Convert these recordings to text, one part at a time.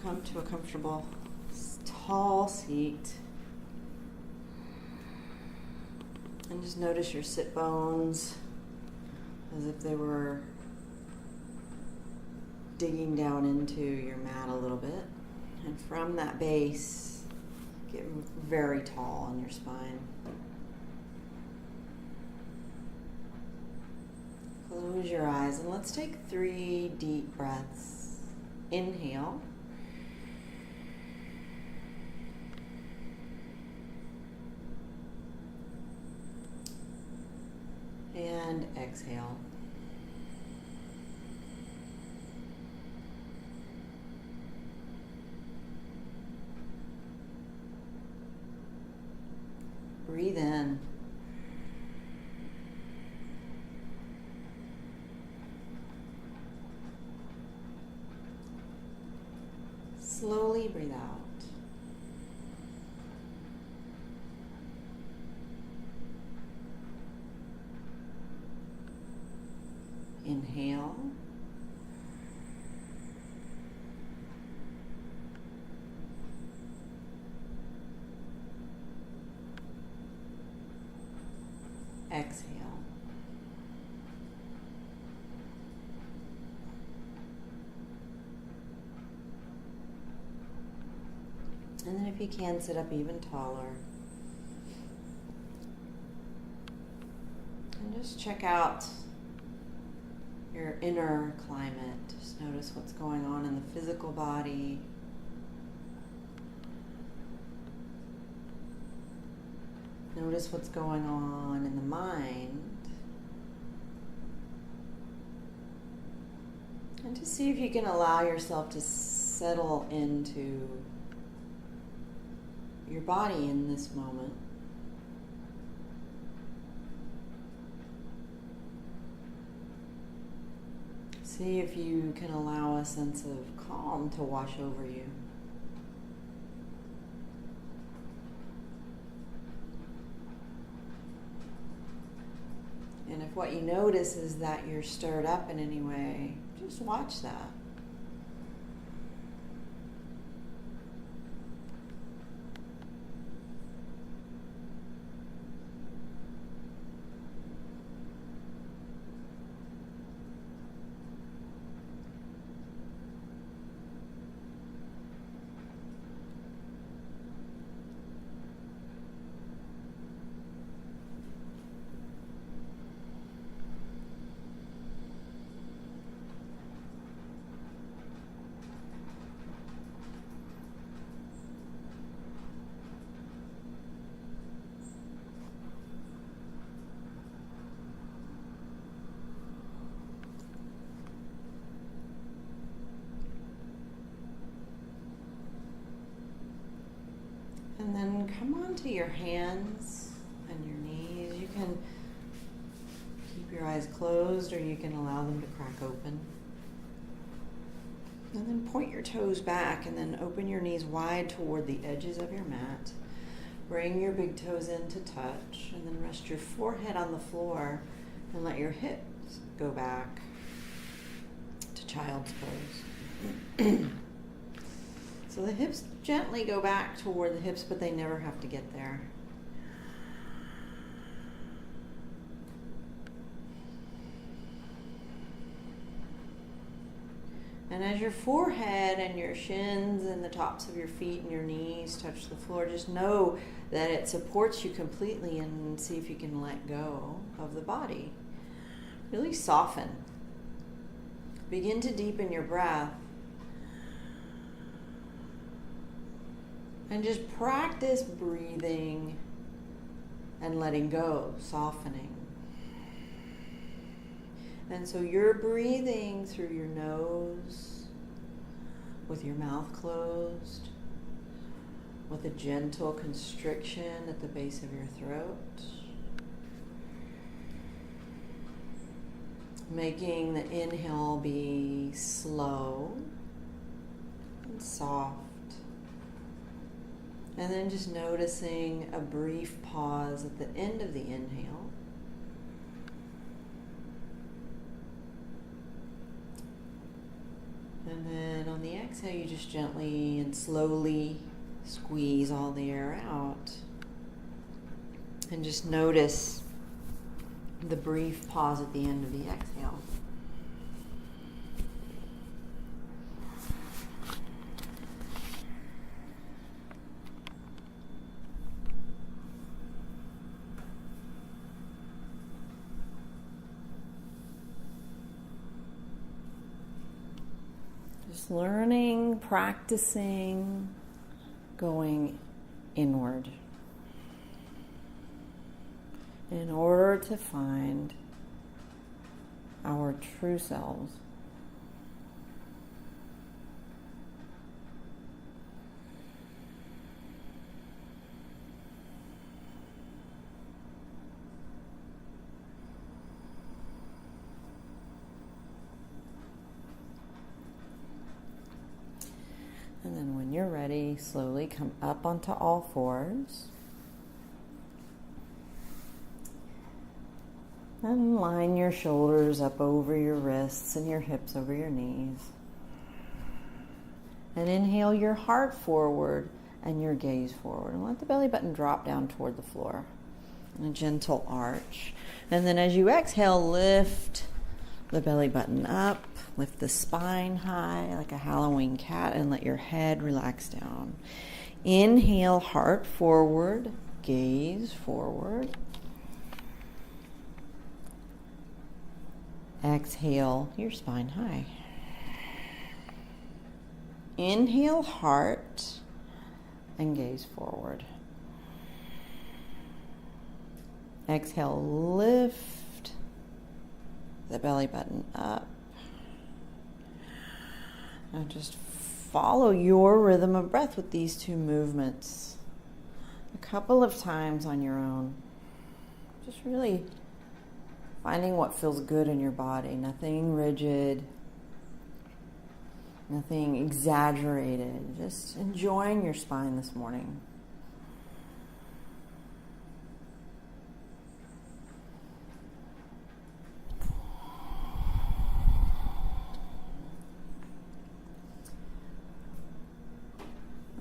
come to a comfortable, tall seat. And just notice your sit bones as if they were digging down into your mat a little bit. And from that base, get very tall on your spine. Close your eyes and let's take 3 deep breaths. Inhale. And exhale. Breathe in. Slowly breathe out. Inhale. Exhale. And then if you can, sit up even taller. And just check out your inner climate. Just notice what's going on in the physical body. Notice what's going on in the mind. And just see if you can allow yourself to settle into your body in this moment. See if you can allow a sense of calm to wash over you. And if what you notice is that you're stirred up in any way, just watch that. And then come onto your hands and your knees. You can keep your eyes closed or you can allow them to crack open. And then point your toes back and then open your knees wide toward the edges of your mat. Bring your big toes in to touch and then rest your forehead on the floor and let your hips go back to child's pose. So the hips gently go back toward the hips, but they never have to get there. And as your forehead and your shins and the tops of your feet and your knees touch the floor, just know that it supports you completely and see if you can let go of the body. Really soften. Begin to deepen your breath. And just practice breathing and letting go, softening. And so you're breathing through your nose with your mouth closed, with a gentle constriction at the base of your throat. Making the inhale be slow and soft. And then just noticing a brief pause at the end of the inhale. And then on the exhale, you just gently and slowly squeeze all the air out. And just notice the brief pause at the end of the exhale. Just learning, practicing, going inward in order to find our true selves. And then when you're ready, slowly come up onto all fours. And line your shoulders up over your wrists and your hips over your knees. And inhale your heart forward and your gaze forward. And let the belly button drop down toward the floor in a gentle arch. And then as you exhale, lift the belly button up. Lift the spine high like a Halloween cat and let your head relax down. Inhale, heart forward, gaze forward. Exhale, your spine high. Inhale, heart, and gaze forward. Exhale, lift the belly button up. Now just follow your rhythm of breath with these two movements a couple of times on your own. Just really finding what feels good in your body. Nothing rigid, nothing exaggerated. Just enjoying your spine this morning.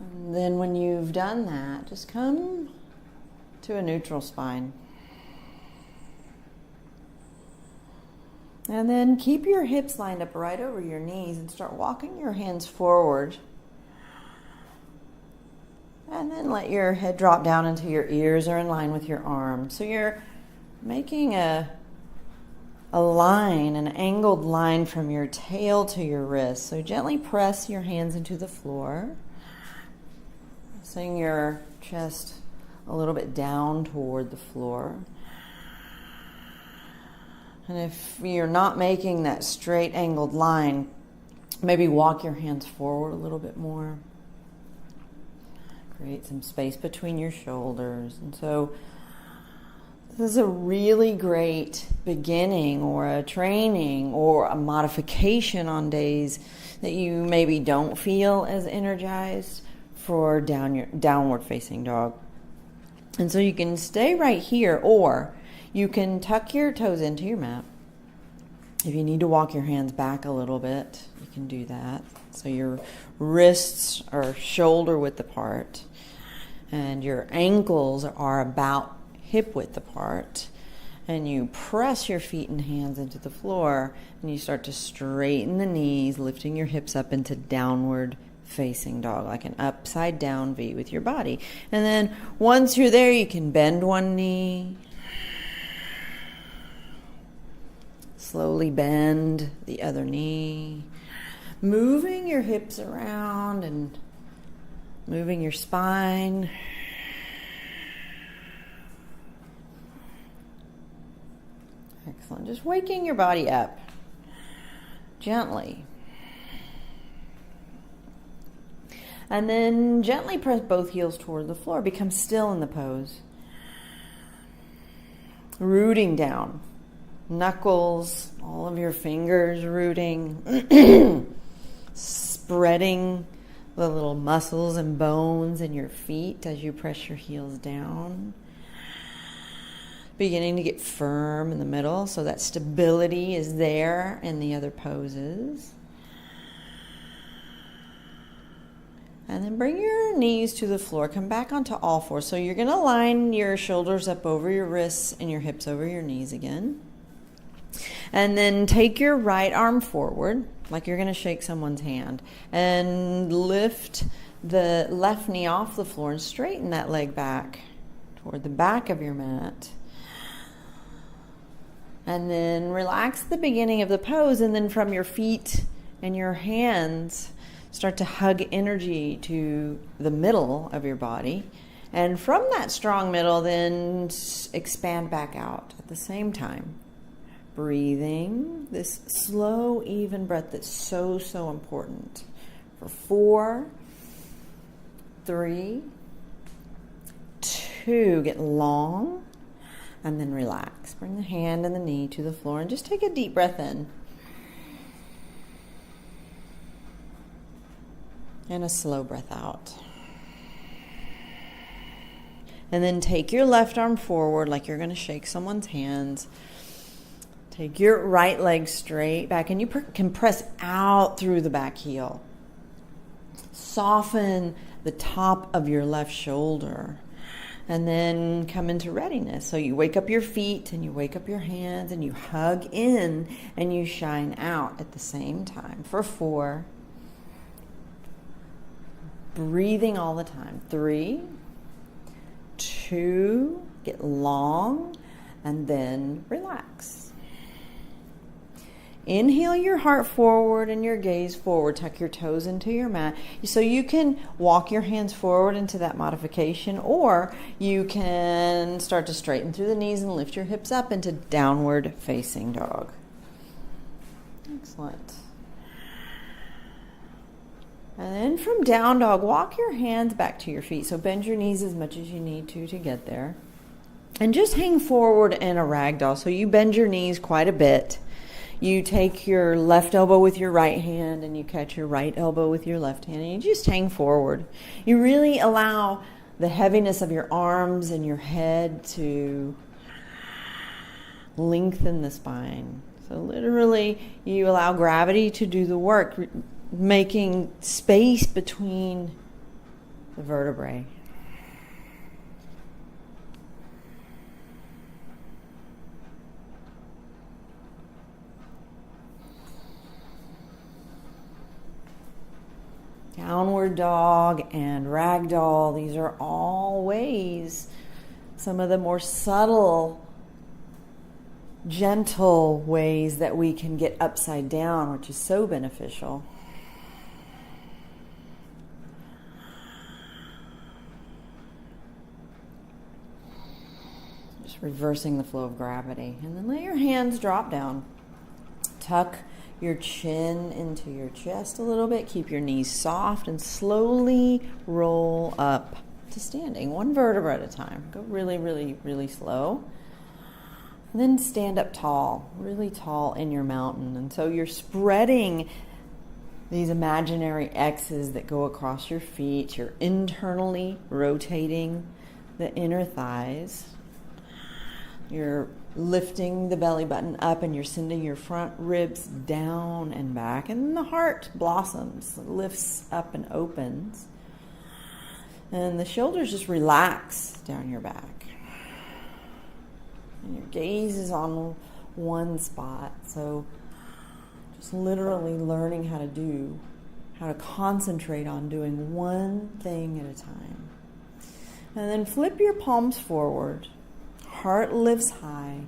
And then when you've done that, just come to a neutral spine. And then keep your hips lined up right over your knees and start walking your hands forward. And then let your head drop down until your ears are in line with your arms. So you're making a line, an angled line from your tail to your wrist. So gently press your hands into the floor. Pressing your chest a little bit down toward the floor. And if you're not making that straight angled line, maybe walk your hands forward a little bit more. Create some space between your shoulders. And so this is a really great beginning or a training or a modification on days that you maybe don't feel as energized for downward facing dog. And so you can stay right here, or you can tuck your toes into your mat. If you need to walk your hands back a little bit, you can do that. So your wrists are shoulder width apart and your ankles are about hip width apart. And you press your feet and hands into the floor and you start to straighten the knees, lifting your hips up into downward facing dog, like an upside down V with your body. And then once you're there, you can bend one knee. Slowly bend the other knee, moving your hips around and moving your spine. Excellent. Just waking your body up gently. And then gently press both heels toward the floor. Become still in the pose. Rooting down. Knuckles, all of your fingers rooting, spreading the little muscles and bones in your feet as you press your heels down. Beginning to get firm in the middle so that stability is there in the other poses. And then bring your knees to the floor. Come back onto all fours. So you're going to line your shoulders up over your wrists and your hips over your knees again. And then take your right arm forward, like you're going to shake someone's hand. And lift the left knee off the floor and straighten that leg back toward the back of your mat. And then relax the beginning of the pose, and then from your feet and your hands, start to hug energy to the middle of your body. And from that strong middle, then expand back out at the same time. Breathing this slow, even breath that's so, so important. For 4, 3, 2, get long, and then relax. Bring the hand and the knee to the floor and just take a deep breath in. And a slow breath out. And then take your left arm forward like you're going to shake someone's hands. Take your right leg straight back, and you can press out through the back heel. Soften the top of your left shoulder. And then come into readiness. So you wake up your feet and you wake up your hands and you hug in and you shine out at the same time. For 4. Breathing all the time. 3, 2, get long, and then relax. Inhale your heart forward and your gaze forward. Tuck your toes into your mat. So you can walk your hands forward into that modification, or you can start to straighten through the knees and lift your hips up into downward facing dog. Excellent. And then from down dog, walk your hands back to your feet. So bend your knees as much as you need to get there. And just hang forward in a ragdoll. So you bend your knees quite a bit. You take your left elbow with your right hand and you catch your right elbow with your left hand and you just hang forward. You really allow the heaviness of your arms and your head to lengthen the spine. So literally you allow gravity to do the work, making space between the vertebrae. Downward dog and ragdoll, these are all ways, some of the more subtle, gentle ways that we can get upside down, which is so beneficial. Just reversing the flow of gravity. And then let your hands drop down. Tuck your chin into your chest a little bit. Keep your knees soft and slowly roll up to standing, one vertebra at a time. Go really, really, really slow. And then stand up tall, really tall in your mountain. And so you're spreading these imaginary X's that go across your feet. You're internally rotating the inner thighs. You're lifting the belly button up and you're sending your front ribs down and back. And the heart blossoms, lifts up and opens. And the shoulders just relax down your back. And your gaze is on one spot. So just literally learning how to concentrate on doing one thing at a time. And then flip your palms forward. Heart lifts high.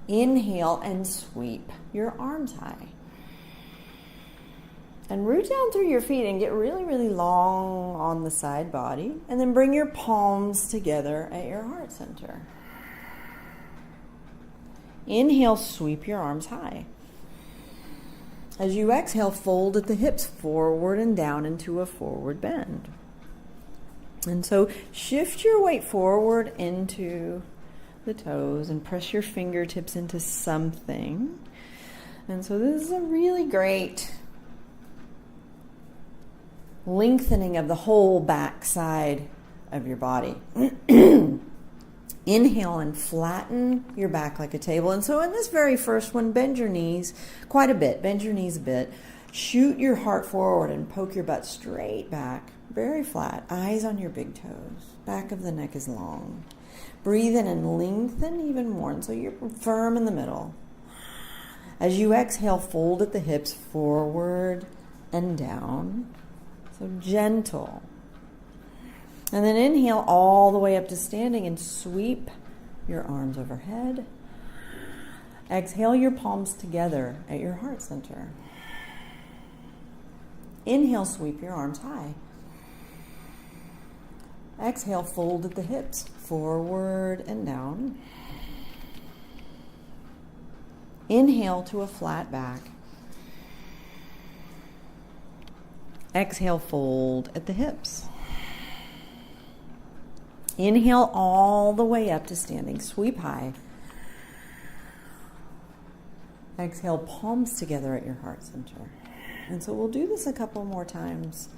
Inhale and sweep your arms high. And root down through your feet and get really, really long on the side body. And then bring your palms together at your heart center. Inhale, sweep your arms high. As you exhale, fold at the hips forward and down into a forward bend. And so shift your weight forward into the toes and press your fingertips into something. And so this is a really great lengthening of the whole back side of your body. Inhale and flatten your back like a table. And so in this very first one, bend your knees quite a bit. Bend your knees a bit. Shoot your heart forward and poke your butt straight back. very flat. Eyes on your big toes. Back of the neck is long. Breathe in and lengthen even more until you're firm in the middle. As you exhale, fold at the hips forward and down. So gentle. And then inhale all the way up to standing and sweep your arms overhead. Exhale your palms together at your heart center. Inhale, sweep your arms high. Exhale, fold at the hips, forward and down. Inhale to a flat back. Exhale, fold at the hips. Inhale all the way up to standing, sweep high. Exhale, palms together at your heart center. And so we'll do this a couple more times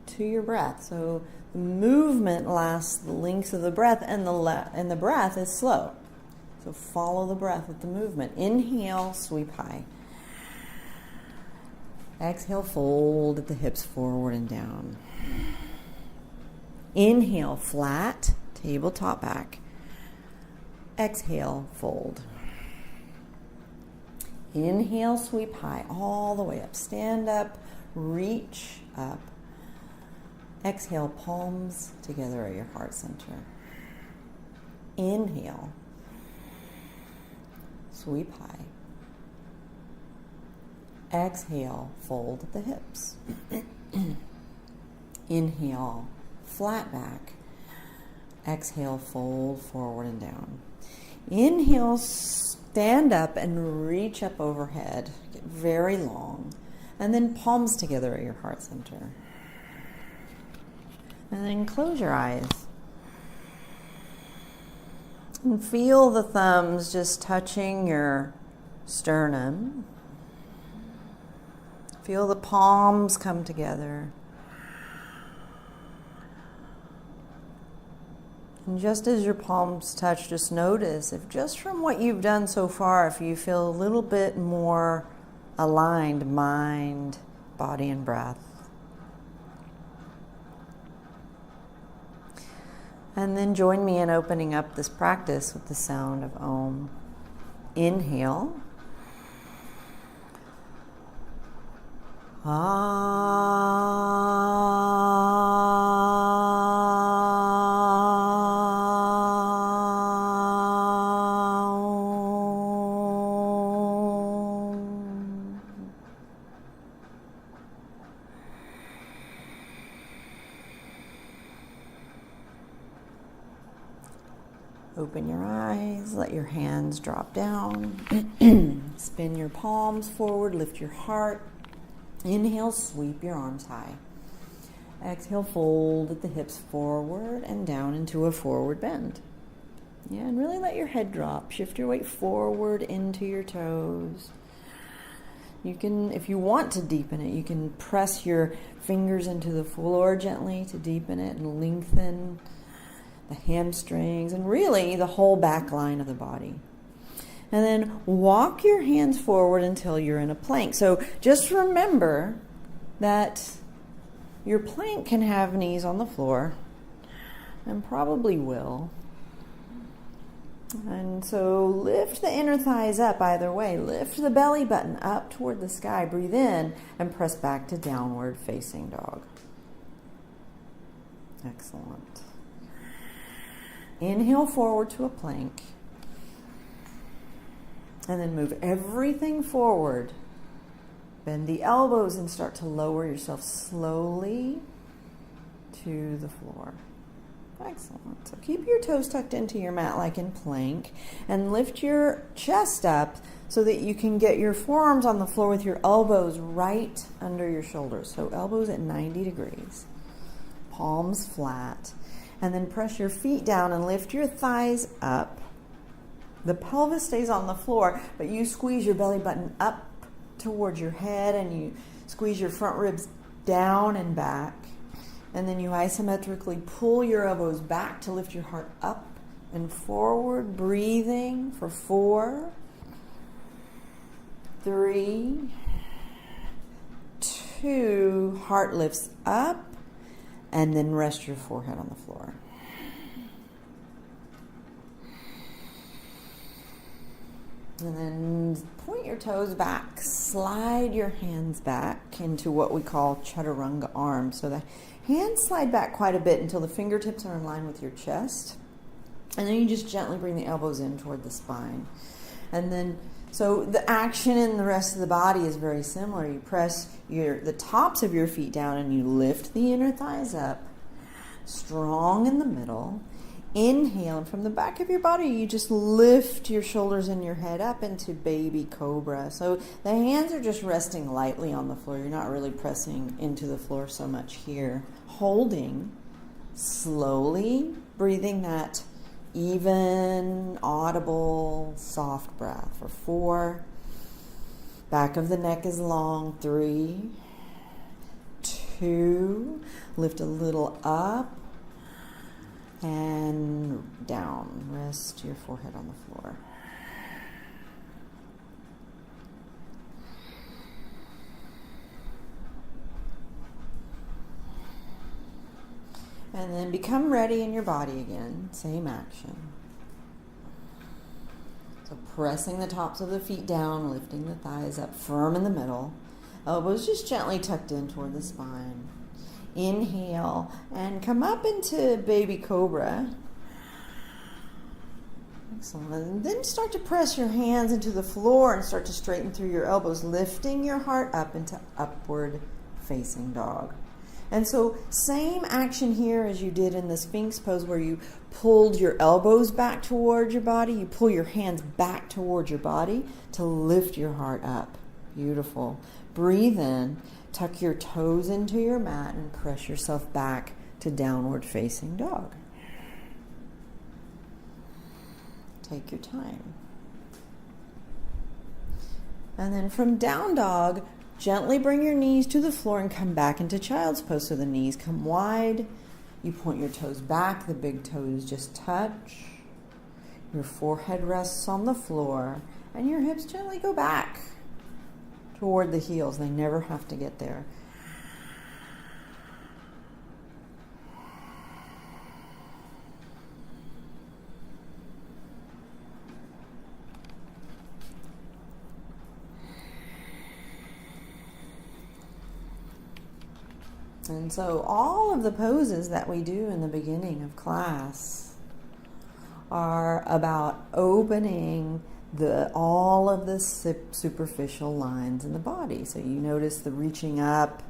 to your breath. So the movement lasts the length of the breath, and the breath is slow. So follow the breath with the movement. Inhale, sweep high. Exhale, fold at the hips forward and down. Inhale, flat, tabletop back. Exhale, fold. Inhale, sweep high, all the way up. Stand up, reach up. Exhale, palms together at your heart center. Inhale, sweep high. Exhale, fold at the hips. Inhale, flat back. Exhale, fold forward and down. Inhale, stand up and reach up overhead. Get very long. And then palms together at your heart center. And then close your eyes. And feel the thumbs just touching your sternum. Feel the palms come together. And just as your palms touch, just notice if just from what you've done so far, if you feel a little bit more aligned, mind, body, and breath. And then join me in opening up this practice with the sound of Om. Inhale. Open your eyes, let your hands drop down. Spin your palms forward, lift your heart. Inhale, sweep your arms high. Exhale, fold at the hips forward and down into a forward bend. Yeah, and really let your head drop. Shift your weight forward into your toes. You can, if you want to deepen it, you can press your fingers into the floor gently to deepen it and lengthen the hamstrings and really the whole back line of the body. And then walk your hands forward until you're in a plank. So just remember that your plank can have knees on the floor, and probably will. And so lift the inner thighs up either way. Lift the belly button up toward the sky. Breathe in and press back to downward facing dog. Excellent. Inhale forward to a plank. And then move everything forward. Bend the elbows and start to lower yourself slowly to the floor. Excellent. So keep your toes tucked into your mat like in plank. And lift your chest up so that you can get your forearms on the floor with your elbows right under your shoulders. So elbows at 90 degrees. Palms flat. And then press your feet down and lift your thighs up. The pelvis stays on the floor, but you squeeze your belly button up towards your head and you squeeze your front ribs down and back. And then you isometrically pull your elbows back to lift your heart up and forward, breathing for 4, 3, 2, heart lifts up and then rest your forehead on the floor. And then point your toes back. Slide your hands back into what we call chaturanga arms. So the hands slide back quite a bit until the fingertips are in line with your chest. And then you just gently bring the elbows in toward the spine. And then, so the action in the rest of the body is very similar. You press the tops of your feet down and you lift the inner thighs up, strong in the middle. Inhale, and from the back of your body, you just lift your shoulders and your head up into baby cobra. So the hands are just resting lightly on the floor. You're not really pressing into the floor so much here. Holding, slowly breathing that even, audible, soft breath for 4. Back of the neck is long. 3, 2, lift a little up. And down. Rest your forehead on the floor. And then become ready in your body again. Same action. So pressing the tops of the feet down, lifting the thighs up firm in the middle. Elbows just gently tucked in toward the spine. Inhale and come up into baby cobra. Excellent. And then start to press your hands into the floor and start to straighten through your elbows, lifting your heart up into upward facing dog. And so same action here as you did in the Sphinx pose where you pulled your elbows back towards your body. You pull your hands back towards your body to lift your heart up. Beautiful. Breathe in. Tuck your toes into your mat and press yourself back to downward facing dog. Take your time. And then from down dog, gently bring your knees to the floor and come back into child's pose. So the knees come wide. You point your toes back. The big toes just touch. Your forehead rests on the floor. And your hips gently go back toward the heels. They never have to get there. And so all of the poses that we do in the beginning of class are about opening all of the superficial lines in the body. So you notice the reaching up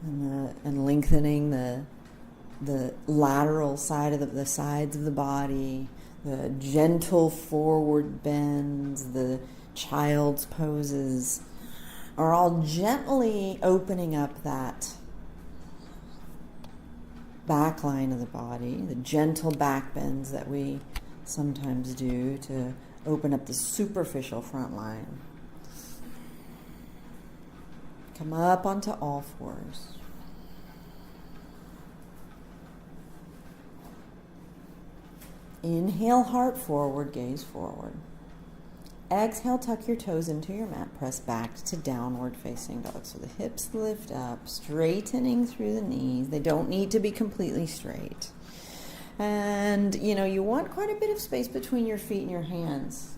and lengthening the lateral side of the sides of the body, the gentle forward bends, the child's poses are all gently opening up that back line of the body, the gentle back bends that we sometimes do to open up the superficial front line. Come up onto all fours. Inhale, heart forward, gaze forward. Exhale, tuck your toes into your mat, press back to downward facing dog. So the hips lift up, straightening through the knees. They don't need to be completely straight. And, you want quite a bit of space between your feet and your hands.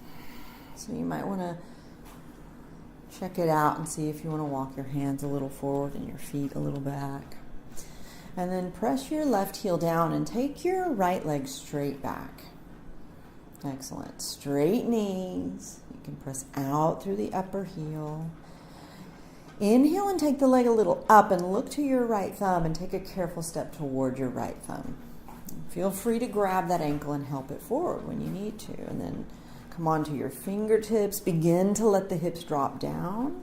So you might want to check it out and see if you want to walk your hands a little forward and your feet a little back. And then press your left heel down and take your right leg straight back. Excellent. Straight knees. You can press out through the upper heel. Inhale and take the leg a little up and look to your right thumb and take a careful step toward your right thumb. Feel free to grab that ankle and help it forward when you need to. And then come onto your fingertips. Begin to let the hips drop down.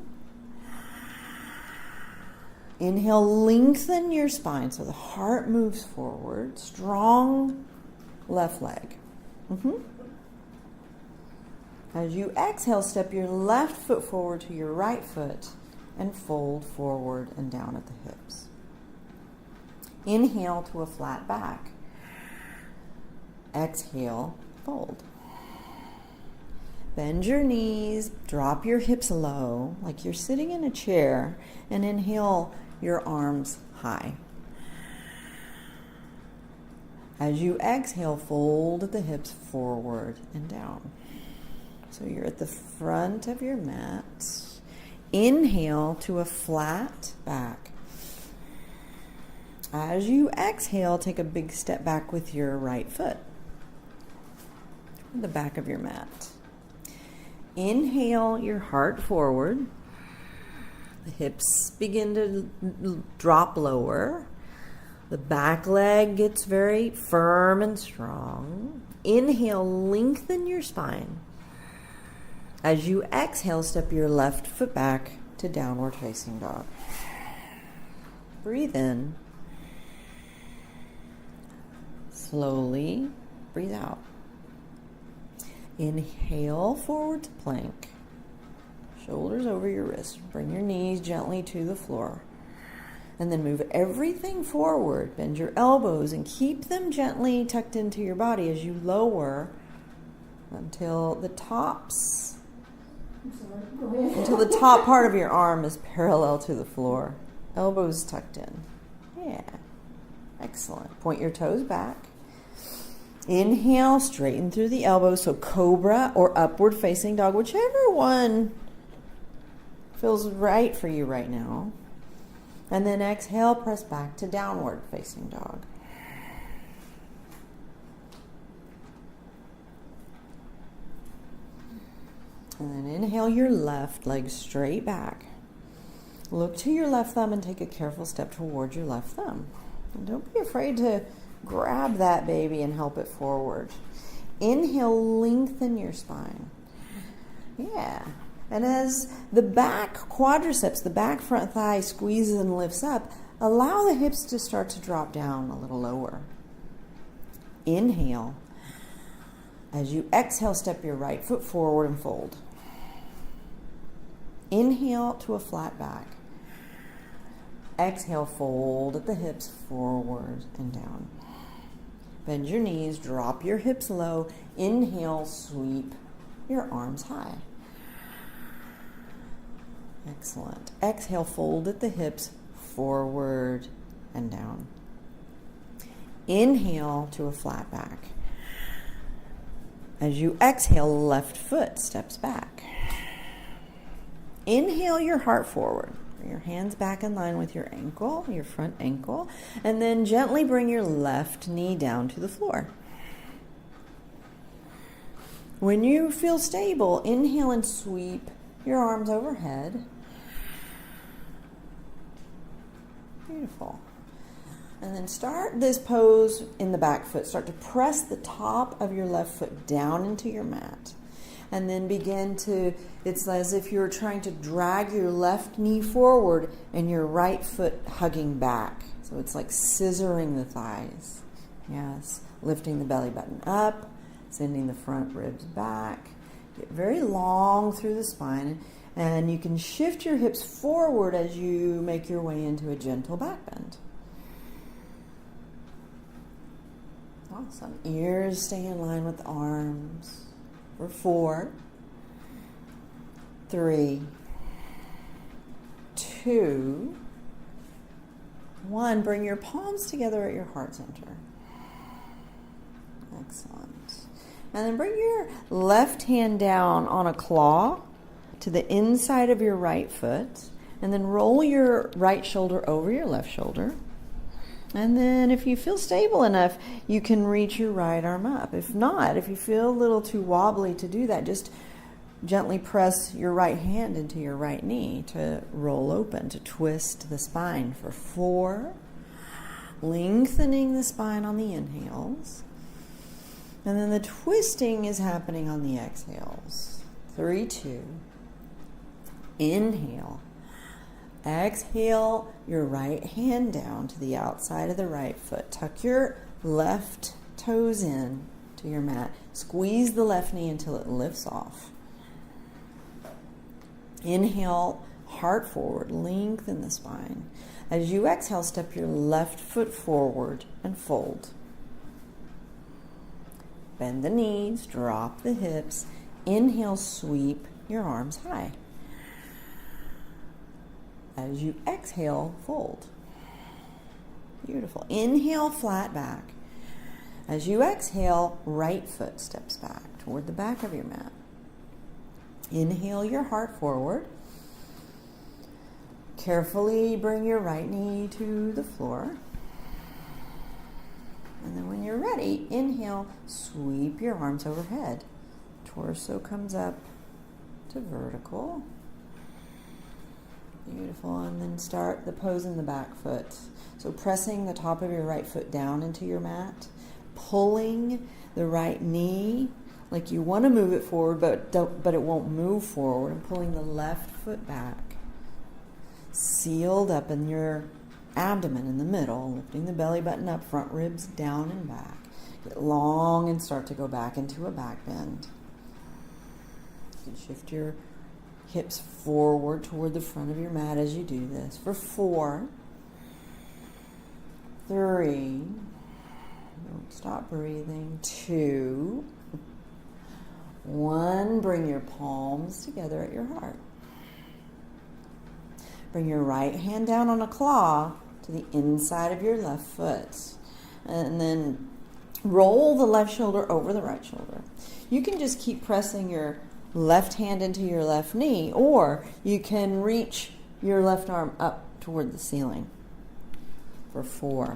Inhale, lengthen your spine so the heart moves forward. Strong left leg. As you exhale, step your left foot forward to your right foot and fold forward and down at the hips. Inhale to a flat back. Exhale, fold. Bend your knees, drop your hips low like you're sitting in a chair, and inhale your arms high. As you exhale, fold the hips forward and down. So you're at the front of your mat. Inhale to a flat back. As you exhale, take a big step back with your right foot. The back of your mat. Inhale your heart forward. The hips begin to drop lower. The back leg gets very firm and strong. Inhale, lengthen your spine. As you exhale, step your left foot back to downward facing dog. Breathe in. Slowly breathe out. Inhale, forward to plank. Shoulders over your wrists. Bring your knees gently to the floor. And then move everything forward. Bend your elbows and keep them gently tucked into your body as you lower until the tops. Until the top part of your arm is parallel to the floor. Elbows tucked in. Yeah. Excellent. Point your toes back. Inhale, straighten through the elbows. So cobra or upward facing dog, whichever one feels right for you right now. And then exhale, press back to downward facing dog. And then inhale your left leg straight back. Look to your left thumb and take a careful step towards your left thumb. And don't be afraid to grab that baby and help it forward. Inhale, lengthen your spine. Yeah. And as the back quadriceps, the back front thigh squeezes and lifts up, allow the hips to start to drop down a little lower. Inhale. As you exhale, step your right foot forward and fold. Inhale to a flat back. Exhale, fold at the hips forward and down. Bend your knees, drop your hips low. Inhale, sweep your arms high. Excellent. Exhale, fold at the hips forward and down. Inhale to a flat back. As you exhale, left foot steps back. Inhale your heart forward. Bring your hands back in line with your ankle, your front ankle, and then gently bring your left knee down to the floor. When you feel stable, inhale and sweep your arms overhead. Beautiful. And then start this pose in the back foot. Start to press the top of your left foot down into your mat. And then begin to, it's as if you're trying to drag your left knee forward and your right foot hugging back. So it's like scissoring the thighs. Yes. Lifting the belly button up, sending the front ribs back. Get very long through the spine. And you can shift your hips forward as you make your way into a gentle back bend. Awesome. Ears stay in line with the arms. For 4, 3, 2, 1. Bring your palms together at your heart center. Excellent. And then bring your left hand down on a claw to the inside of your right foot. And then roll your right shoulder over your left shoulder. And then if you feel stable enough, you can reach your right arm up. If not, if you feel a little too wobbly to do that, just gently press your right hand into your right knee to roll open, to twist the spine for 4. Lengthening the spine on the inhales. And then the twisting is happening on the exhales. 3, 2. Inhale. Exhale your right hand down to the outside of the right foot. Tuck your left toes in to your mat. Squeeze the left knee until it lifts off. Inhale, heart forward, lengthen the spine. As you exhale, step your left foot forward and fold. Bend the knees, drop the hips. Inhale, sweep your arms high. As you exhale, fold. Beautiful. Inhale, flat back. As you exhale, right foot steps back toward the back of your mat. Inhale your heart forward. Carefully bring your right knee to the floor. And then when you're ready, inhale, sweep your arms overhead. Torso comes up to vertical. Beautiful. And then start the pose in the back foot. So pressing the top of your right foot down into your mat, pulling the right knee like you want to move it forward, but it won't move forward, and pulling the left foot back. Sealed up in your abdomen in the middle, lifting the belly button up, front ribs down and back. Get long and start to go back into a back bend. You can shift your hips forward toward the front of your mat as you do this. For 4, 3, don't stop breathing, 2, 1, bring your palms together at your heart. Bring your right hand down on a claw to the inside of your left foot. And then roll the left shoulder over the right shoulder. You can just keep pressing your left hand into your left knee, or you can reach your left arm up toward the ceiling. For 4,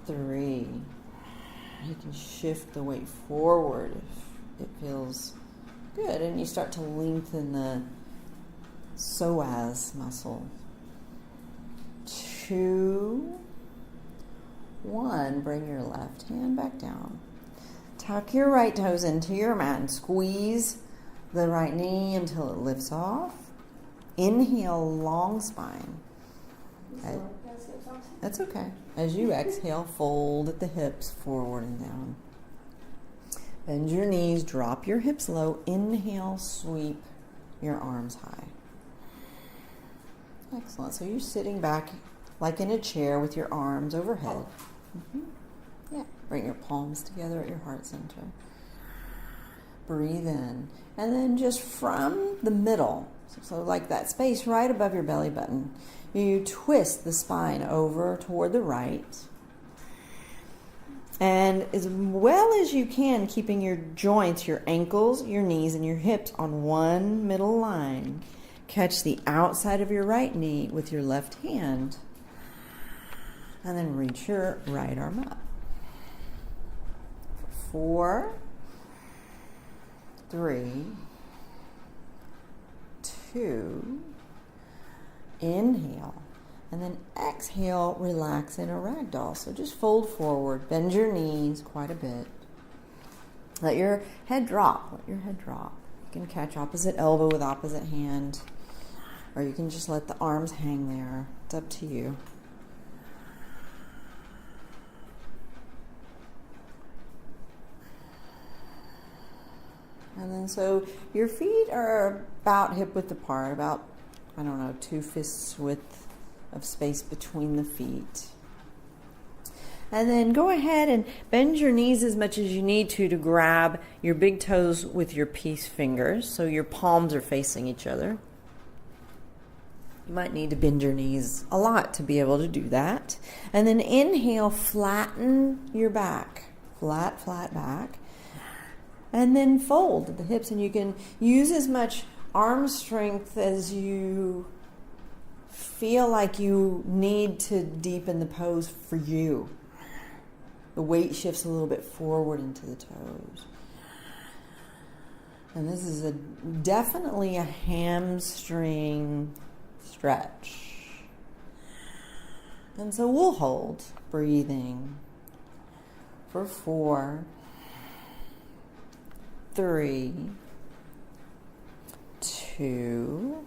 3. You can shift the weight forward if it feels good, and you start to lengthen the psoas muscle. 2, 1, bring your left hand back down. Tuck your right toes into your mat and squeeze the right knee until it lifts off. Inhale, long spine. That's okay. As you exhale, fold at the hips, forward and down. Bend your knees, drop your hips low. Inhale, sweep your arms high. Excellent. So you're sitting back like in a chair with your arms overhead. Yeah. Bring your palms together at your heart center. Breathe in. And then just from the middle, so like that space right above your belly button, you twist the spine over toward the right. And as well as you can, keeping your joints, your ankles, your knees, and your hips on one middle line. Catch the outside of your right knee with your left hand. And then reach your right arm up. 4, 3, 2, inhale. And then exhale, relax in a ragdoll. So just fold forward, bend your knees quite a bit. Let your head drop. Let your head drop. You can catch opposite elbow with opposite hand, or you can just let the arms hang there. It's up to you. And then so your feet are about hip width apart, about, 2 fists width of space between the feet. And then go ahead and bend your knees as much as you need to grab your big toes with your peace fingers, so your palms are facing each other. You might need to bend your knees a lot to be able to do that. And then inhale, flatten your back, flat back. And then fold the hips, and you can use as much arm strength as you feel like you need to deepen the pose for you. The weight shifts a little bit forward into the toes. And this is definitely a hamstring stretch. And so we'll hold, breathing, for 4, 3, 2,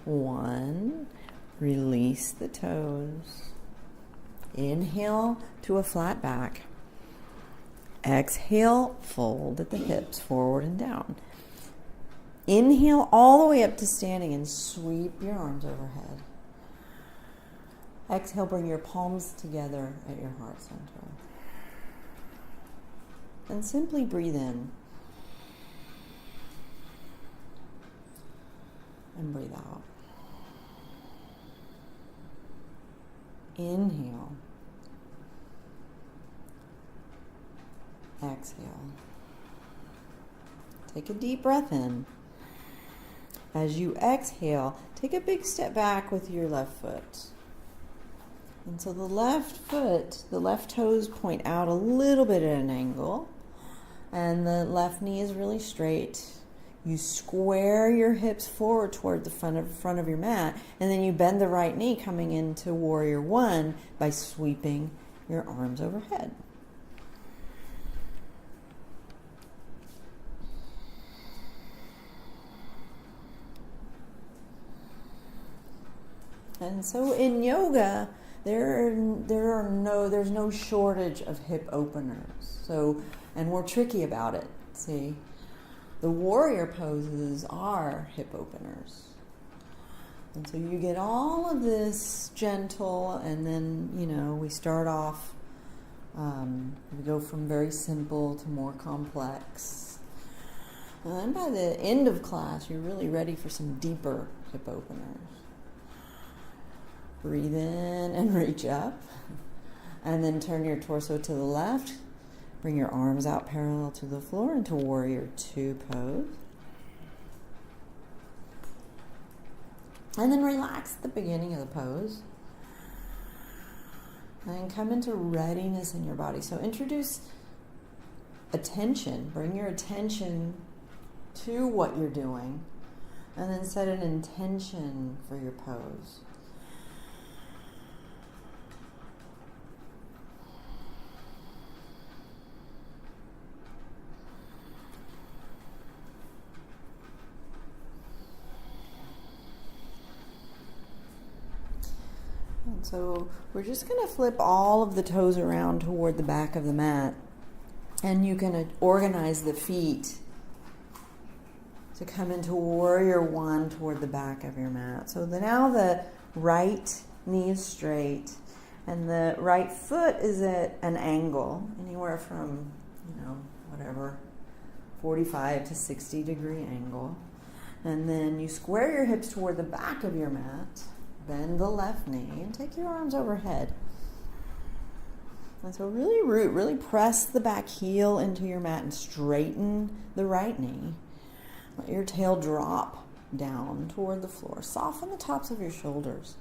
1. Release the toes. Inhale to a flat back. Exhale, fold at the hips, forward and down. Inhale all the way up to standing and sweep your arms overhead. Exhale, bring your palms together at your heart center. And simply breathe in. And breathe out. Inhale. Exhale. Take a deep breath in. As you exhale, take a big step back with your left foot. And so the left foot, the left toes point out a little bit at an angle, and the left knee is really straight. You square your hips forward toward the front of your mat, and then you bend the right knee coming into Warrior One by sweeping your arms overhead. And so in yoga, there's no shortage of hip openers. And we're tricky about it. See, the warrior poses are hip openers. And so you get all of this gentle, and then, we start off, we go from very simple to more complex. And then by the end of class, you're really ready for some deeper hip openers. Breathe in and reach up. And then turn your torso to the left. Bring your arms out parallel to the floor into Warrior Two pose. And then relax at the beginning of the pose. And come into readiness in your body. So introduce attention. Bring your attention to what you're doing. And then set an intention for your pose. So we're just going to flip all of the toes around toward the back of the mat. And you can organize the feet to come into Warrior One toward the back of your mat. So now the right knee is straight and the right foot is at an angle, anywhere from, 45 to 60 degree angle. And then you square your hips toward the back of your mat. Bend the left knee and take your arms overhead. And so really press the back heel into your mat and straighten the right knee. Let your tail drop down toward the floor. Soften the tops of your shoulders.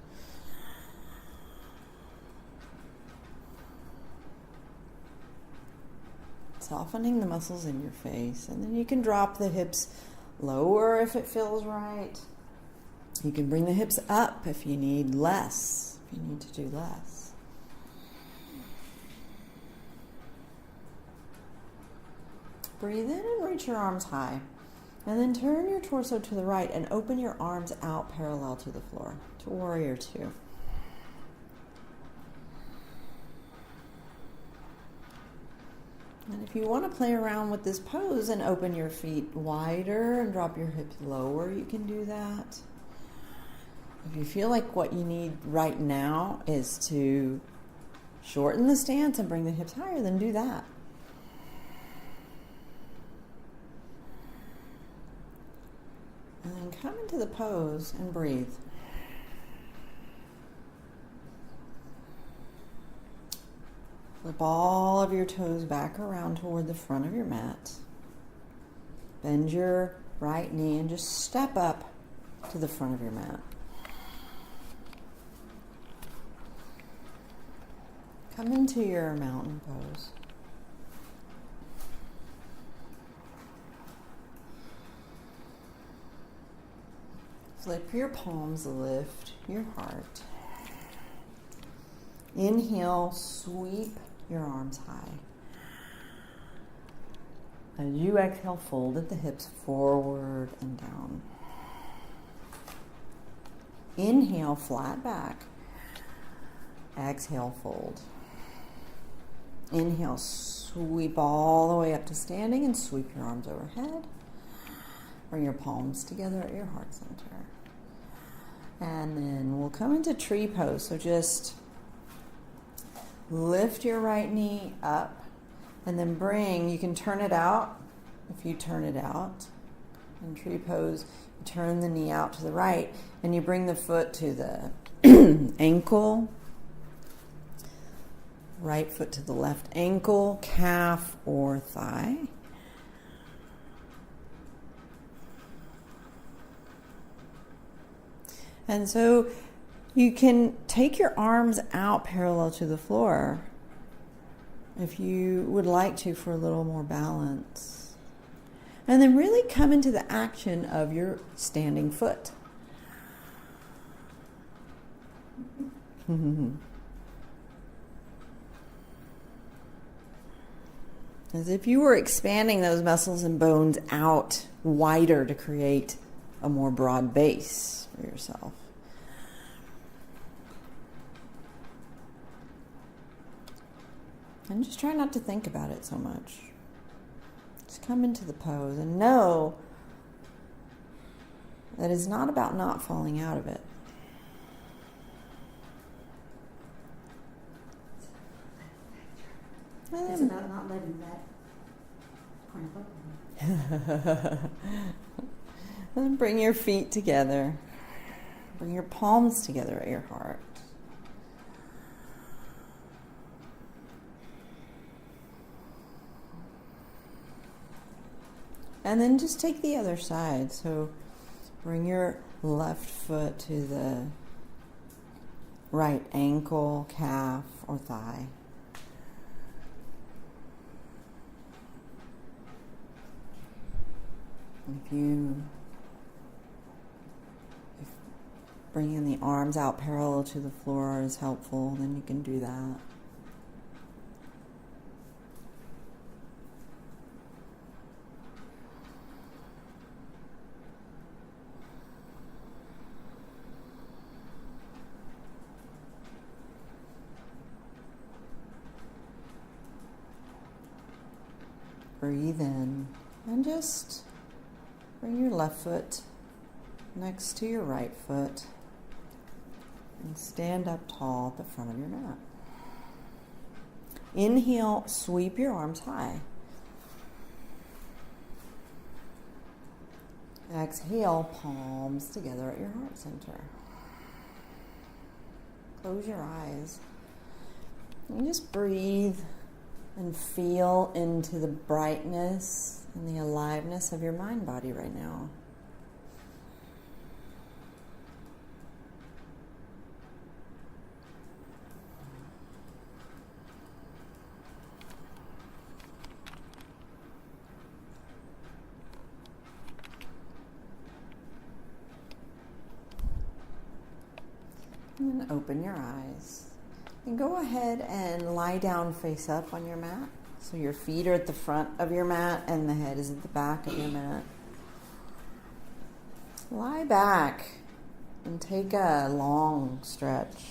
Softening the muscles in your face. And then you can drop the hips lower if it feels right. You can bring the hips up if you need less, if you need to do less. Breathe in and reach your arms high. And then turn your torso to the right and open your arms out parallel to the floor, to Warrior Two. And if you want to play around with this pose and open your feet wider and drop your hips lower, you can do that. If you feel like what you need right now is to shorten the stance and bring the hips higher, then do that. And then come into the pose and breathe. Flip all of your toes back around toward the front of your mat. Bend your right knee and just step up to the front of your mat. Come into your mountain pose. Flip your palms, lift your heart. Inhale, sweep your arms high. As you exhale, fold at the hips forward and down. Inhale, flat back. Exhale, fold. Inhale, sweep all the way up to standing and sweep your arms overhead. Bring your palms together at your heart center. And then we'll come into tree pose. So just lift your right knee up and then you can turn it out. If you turn it out in tree pose, you turn the knee out to the right and you bring the foot to the ankle Right foot to the left ankle, calf, or thigh. And so you can take your arms out parallel to the floor if you would like to for a little more balance. And then really come into the action of your standing foot. As if you were expanding those muscles and bones out wider to create a more broad base for yourself. And just try not to think about it so much. Just come into the pose and know that it's not about not falling out of it. It's about not letting that cramp up. And bring your feet together. Bring your palms together at your heart. And then just take the other side. So bring your left foot to the right ankle, calf, or thigh. If bringing the arms out parallel to the floor is helpful, then you can do that. Breathe in and just bring your left foot next to your right foot and stand up tall at the front of your mat. Inhale, sweep your arms high. Exhale, palms together at your heart center. Close your eyes and just breathe and feel into the brightness and the aliveness of your mind body right now. And then open your eyes. And go ahead and lie down face up on your mat. So your feet are at the front of your mat and the head is at the back of your mat. Lie back and take a long stretch.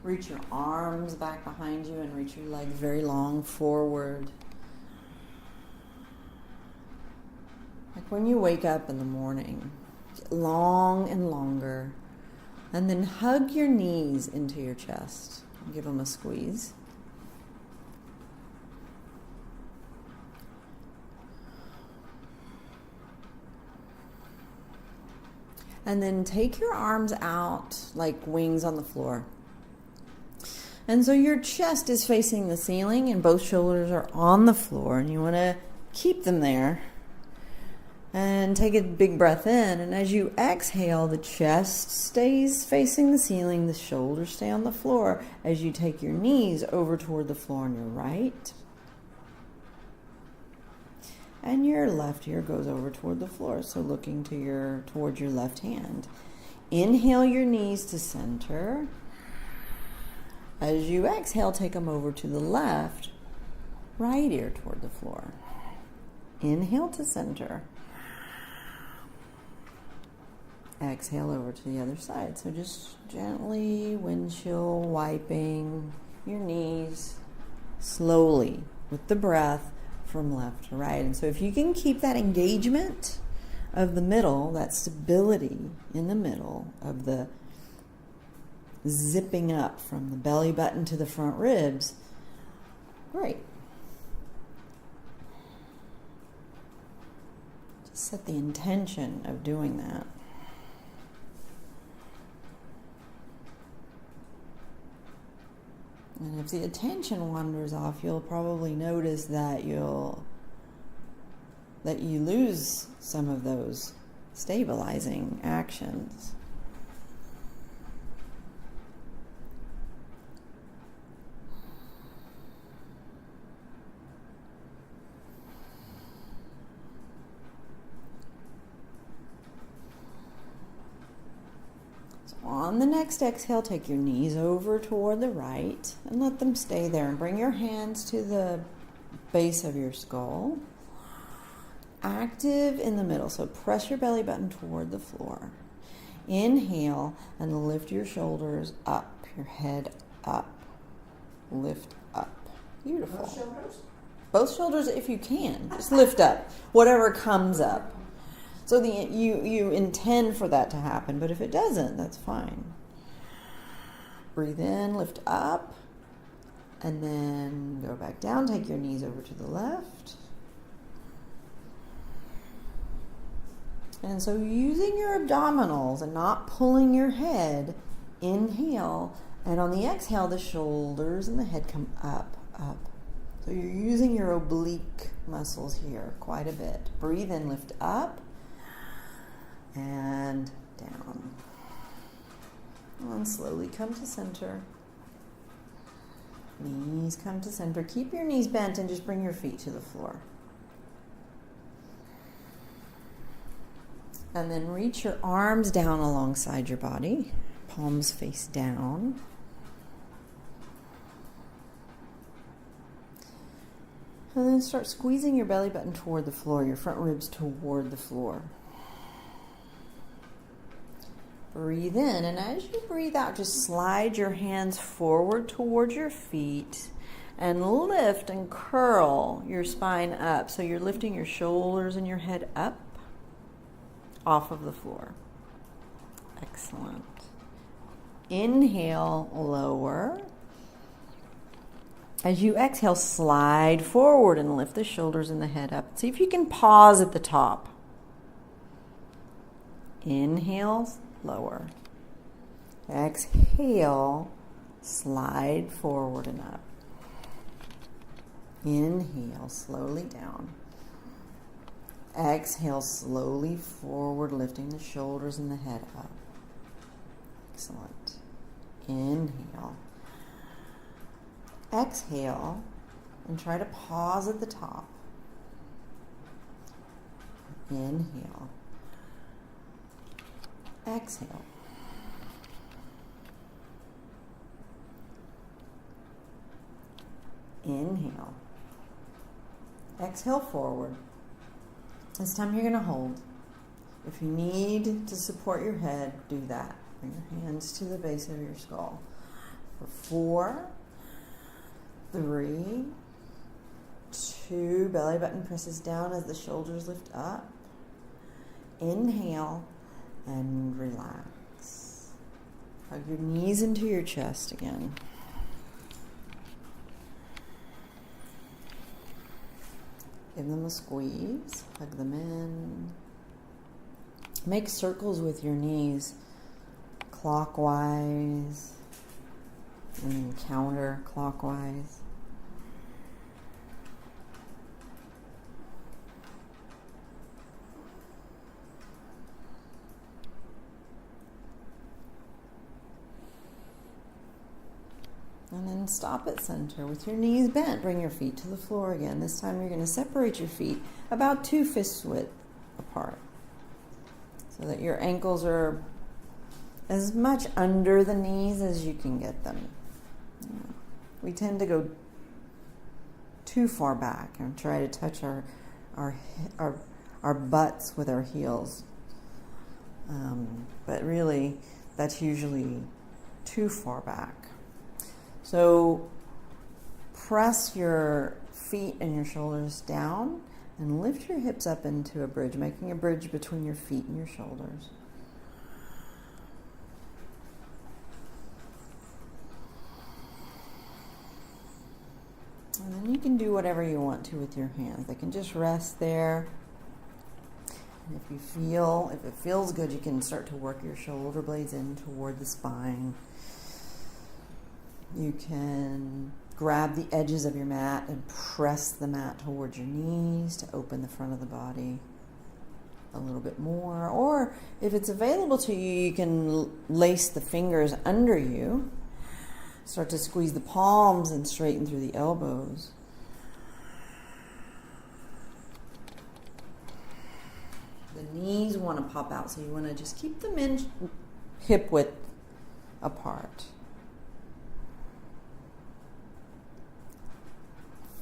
Reach your arms back behind you and reach your legs very long forward. Like when you wake up in the morning, long and longer, and then hug your knees into your chest. Give them a squeeze. And then take your arms out like wings on the floor. And so your chest is facing the ceiling and both shoulders are on the floor, and you want to keep them there. And take a big breath in, and as you exhale, the chest stays facing the ceiling, the shoulders stay on the floor as you take your knees over toward the floor on your right. And your left ear goes over toward the floor, so looking towards your left hand. Inhale your knees to center. As you exhale, take them over to the left, right ear toward the floor. Inhale to center. Exhale over to the other side. So just gently windshield wiping your knees slowly with the breath from left to right. And so if you can keep that engagement of the middle, that stability in the middle of the zipping up from the belly button to the front ribs, great. Set the intention of doing that. And if the attention wanders off, you'll probably notice that you lose some of those stabilizing actions. On the next exhale, take your knees over toward the right and let them stay there. And bring your hands to the base of your skull. Active in the middle, so press your belly button toward the floor. Inhale and lift your shoulders up, your head up. Lift up. Beautiful. Both shoulders? Both shoulders if you can. Just lift up, whatever comes up. So you intend for that to happen, but if it doesn't, that's fine. Breathe in, lift up, and then go back down. Take your knees over to the left. And so using your abdominals and not pulling your head, inhale, and on the exhale, the shoulders and the head come up, up. So you're using your oblique muscles here quite a bit. Breathe in, lift up, and down. And slowly come to center. Knees come to center. Keep your knees bent and just bring your feet to the floor. And then reach your arms down alongside your body. Palms face down. And then start squeezing your belly button toward the floor, your front ribs toward the floor. Breathe in, and as you breathe out, just slide your hands forward towards your feet and lift and curl your spine up. So you're lifting your shoulders and your head up off of the floor. Excellent. Inhale, lower. As you exhale, slide forward and lift the shoulders and the head up. See if you can pause at the top. Inhale, lower. Exhale, slide forward and up. Inhale, slowly down. Exhale, slowly forward, lifting the shoulders and the head up. Excellent. Inhale. Exhale, and try to pause at the top. Inhale. Exhale. Inhale. Exhale forward. This time you're going to hold. If you need to support your head, do that. Bring your hands to the base of your skull. For 4, 3, 2, belly button presses down as the shoulders lift up. Inhale and relax. Hug your knees into your chest again. Give them a squeeze. Hug them in. Make circles with your knees clockwise and then counterclockwise. And then stop at center with your knees bent. Bring your feet to the floor again. This time you're going to separate your feet about 2 fist width apart so that your ankles are as much under the knees as you can get them. We tend to go too far back and try to touch our butts with our heels. But really, that's usually too far back. So press your feet and your shoulders down and lift your hips up into a bridge, making a bridge between your feet and your shoulders. And then you can do whatever you want to with your hands. They can just rest there. If it feels good, you can start to work your shoulder blades in toward the spine. You can grab the edges of your mat and press the mat towards your knees to open the front of the body a little bit more. Or if it's available to you, you can lace the fingers under you. Start to squeeze the palms and straighten through the elbows. The knees want to pop out, so you want to just keep them in hip width apart.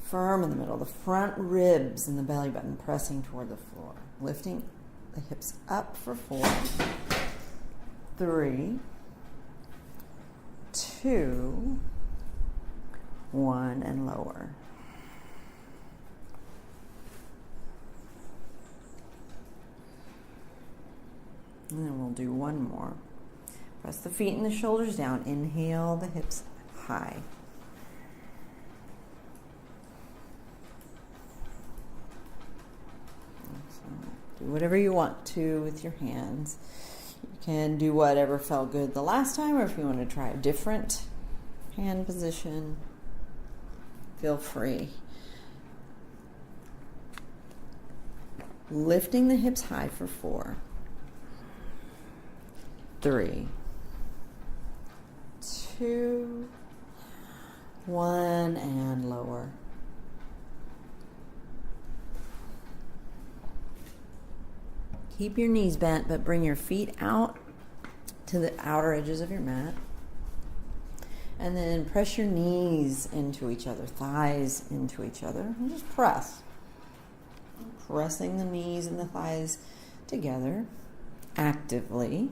Firm in the middle, the front ribs and the belly button pressing toward the floor. Lifting the hips up for 4, 3, 2, 1, and lower. And then we'll do one more. Press the feet and the shoulders down. Inhale the hips high. Do whatever you want to with your hands. You can do whatever felt good the last time, or if you want to try a different hand position, feel free. Lifting the hips high for 4, 3, 2, 1, and lower. Keep your knees bent, but bring your feet out to the outer edges of your mat. And then press your knees into each other, thighs into each other, and just press. Pressing the knees and the thighs together actively.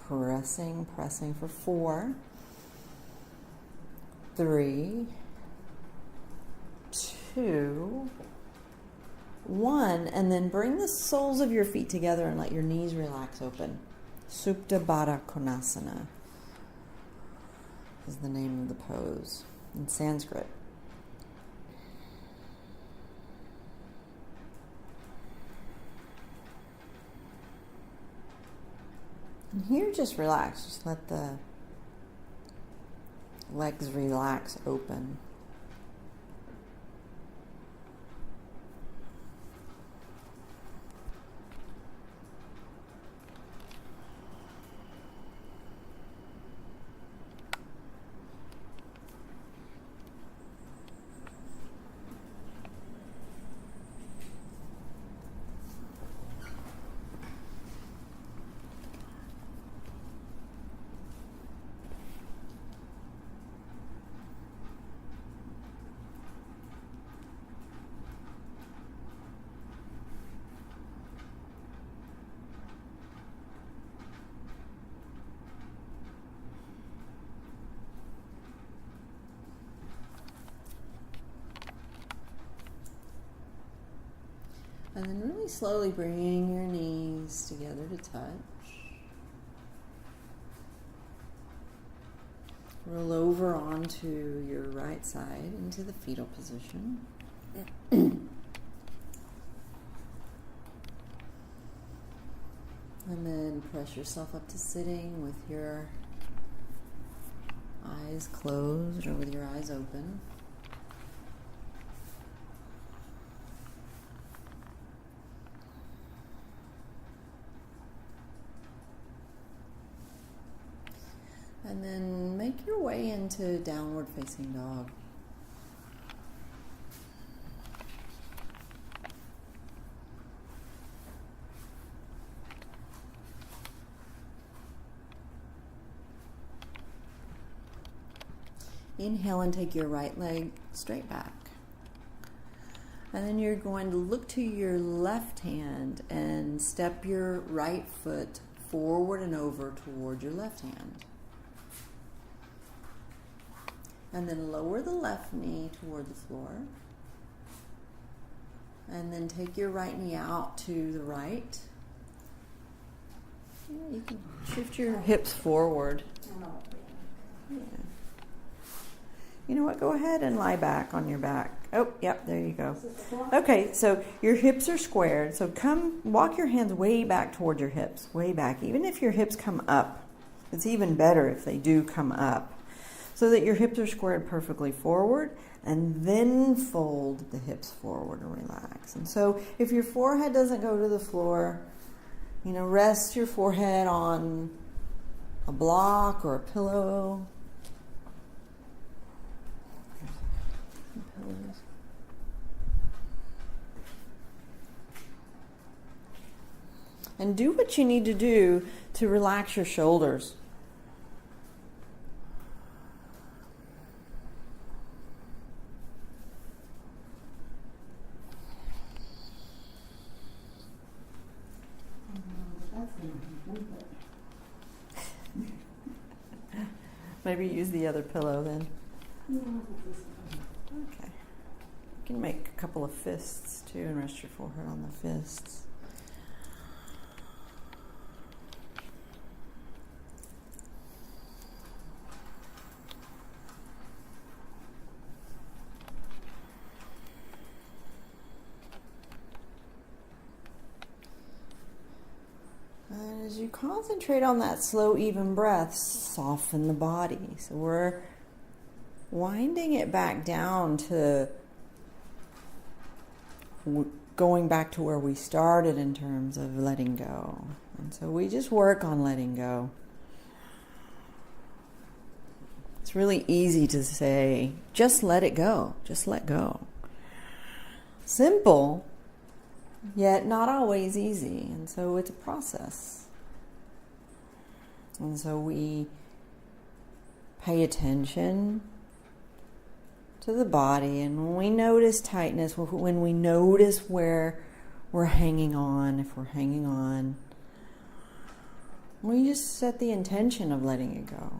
Pressing for 4, 3, 2, 1, and then bring the soles of your feet together and let your knees relax open. Supta Baddha Konasana is the name of the pose in Sanskrit. And here, just relax. Just let the legs relax open. And then really slowly bringing your knees together to touch. Roll over onto your right side into the fetal position. And then press yourself up to sitting with your eyes closed or with your eyes open. And then make your way into downward facing dog. Inhale and take your right leg straight back. And then you're going to look to your left hand and step your right foot forward and over toward your left hand. And then lower the left knee toward the floor. And then take your right knee out to the right. Yeah, you can shift your hips forward. Yeah. You know what? Go ahead and lie back on your back. Oh, yep, there you go. Okay, so your hips are squared. So walk your hands way back toward your hips, way back. Even if your hips come up, it's even better if they do come up, so that your hips are squared perfectly forward, and then fold the hips forward and relax. And so if your forehead doesn't go to the floor, rest your forehead on a block or a pillow. And do what you need to do to relax your shoulders. Maybe use the other pillow then. Okay. You can make a couple of fists too and rest your forehead on the fists. And as you concentrate on that slow, even breath, soften the body. So we're winding it back down to going back to where we started in terms of letting go. And so we just work on letting go. It's really easy to say, just let it go, just let go. Simple, yet not always easy. And so it's a process. And so we pay attention to the body, and when we notice tightness, when we notice where we're hanging on, if we're hanging on, we just set the intention of letting it go.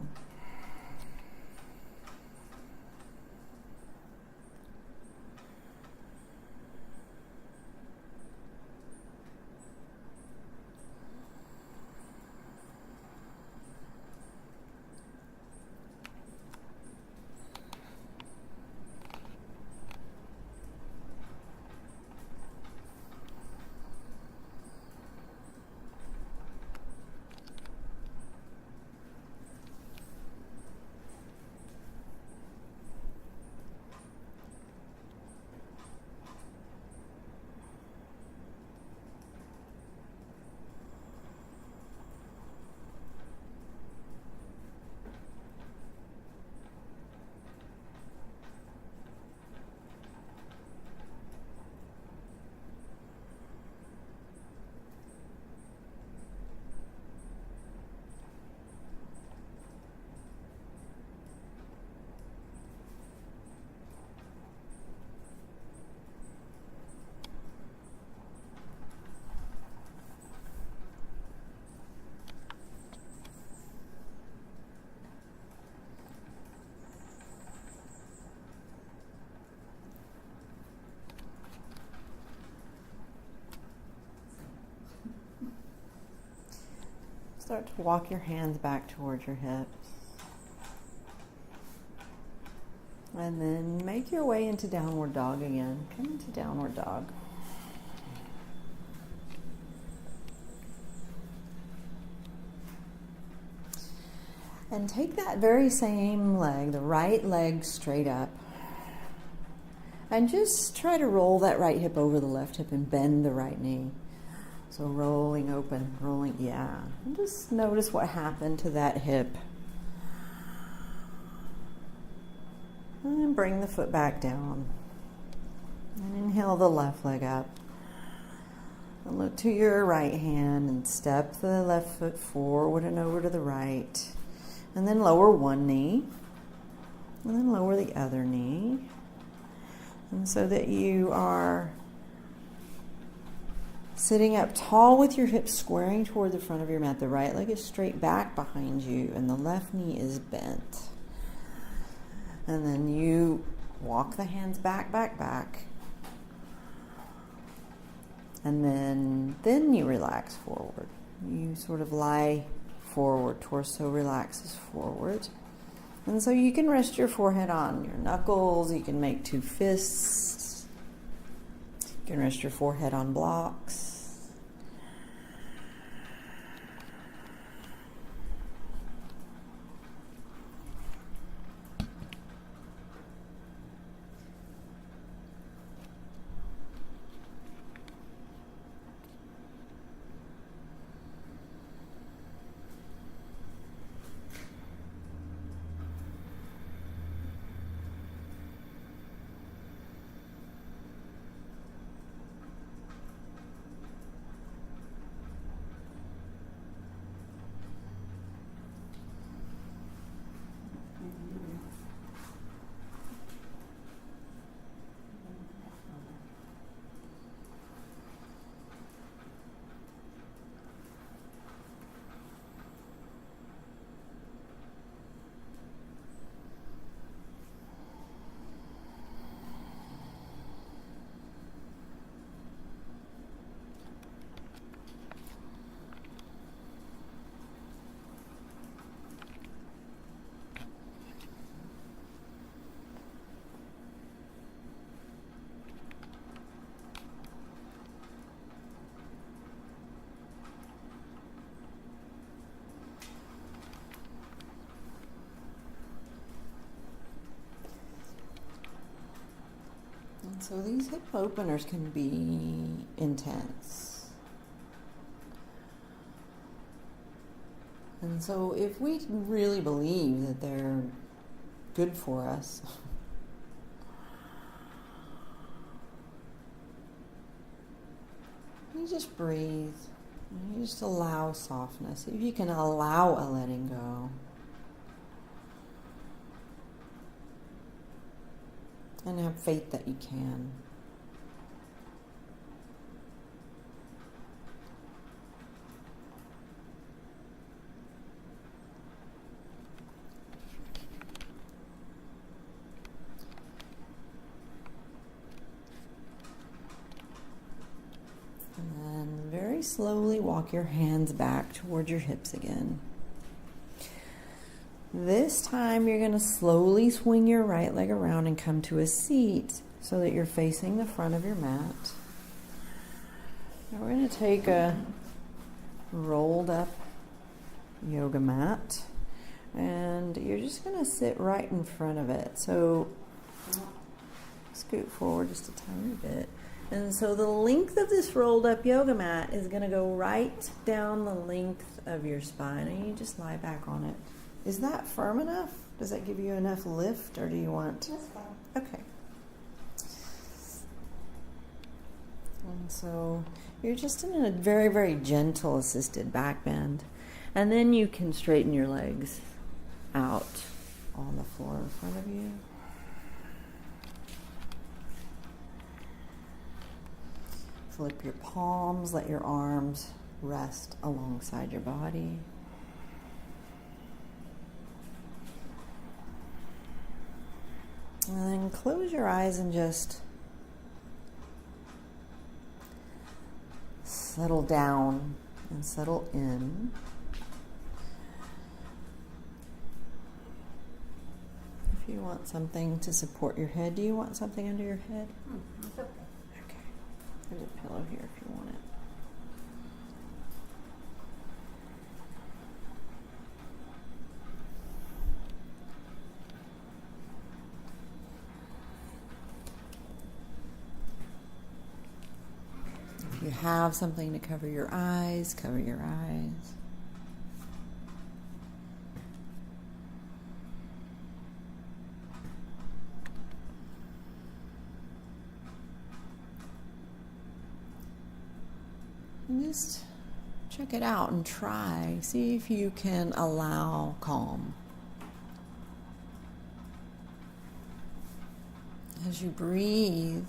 Start to walk your hands back towards your hips. And then make your way into downward dog again. Come into downward dog. And take that very same leg, the right leg, straight up. And just try to roll that right hip over the left hip and bend the right knee. So rolling open, rolling, yeah. And just notice what happened to that hip. And then bring the foot back down. And inhale the left leg up. And look to your right hand and step the left foot forward and over to the right. And then lower one knee. And then lower the other knee. And so that you are sitting up tall with your hips squaring toward the front of your mat. The right leg is straight back behind you and the left knee is bent. And then you walk the hands back, back, back. And then you relax forward. You sort of lie forward, torso relaxes forward. And so you can rest your forehead on your knuckles. You can make two fists. You can rest your forehead on blocks. So these hip openers can be intense. And so if we really believe that they're good for us, you just breathe. You just allow softness. If you can allow a letting go. And have faith that you can. And then very slowly walk your hands back toward your hips again. This time you're going to slowly swing your right leg around and come to a seat so that you're facing the front of your mat. Now we're going to take a rolled up yoga mat and you're just going to sit right in front of it. So scoot forward just a tiny bit. And so the length of this rolled up yoga mat is going to go right down the length of your spine, and you just lie back on it. Is that firm enough? Does that give you enough lift, or do you want... That's fine. Okay. And so you're just in a very, very gentle assisted back bend. And then you can straighten your legs out on the floor in front of you. Flip your palms, let your arms rest alongside your body. And then close your eyes and just settle down and settle in. If you want something to support your head, do you want something under your head? It's okay. Okay. There's a pillow here if you want it. If you have something to cover your eyes, cover your eyes. And just check it out and try. See if you can allow calm. As you breathe,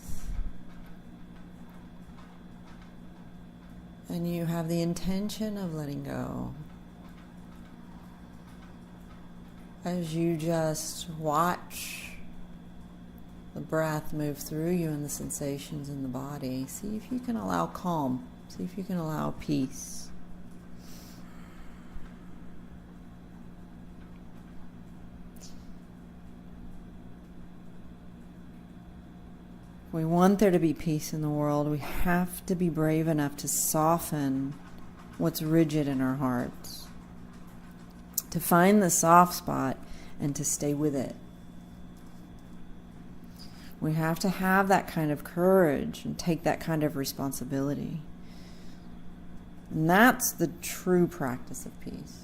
and you have the intention of letting go, as you just watch the breath move through you and the sensations in the body, see if you can allow calm, see if you can allow peace. We want there to be peace in the world. We have to be brave enough to soften what's rigid in our hearts, to find the soft spot and to stay with it. We have to have that kind of courage and take that kind of responsibility. And that's the true practice of peace.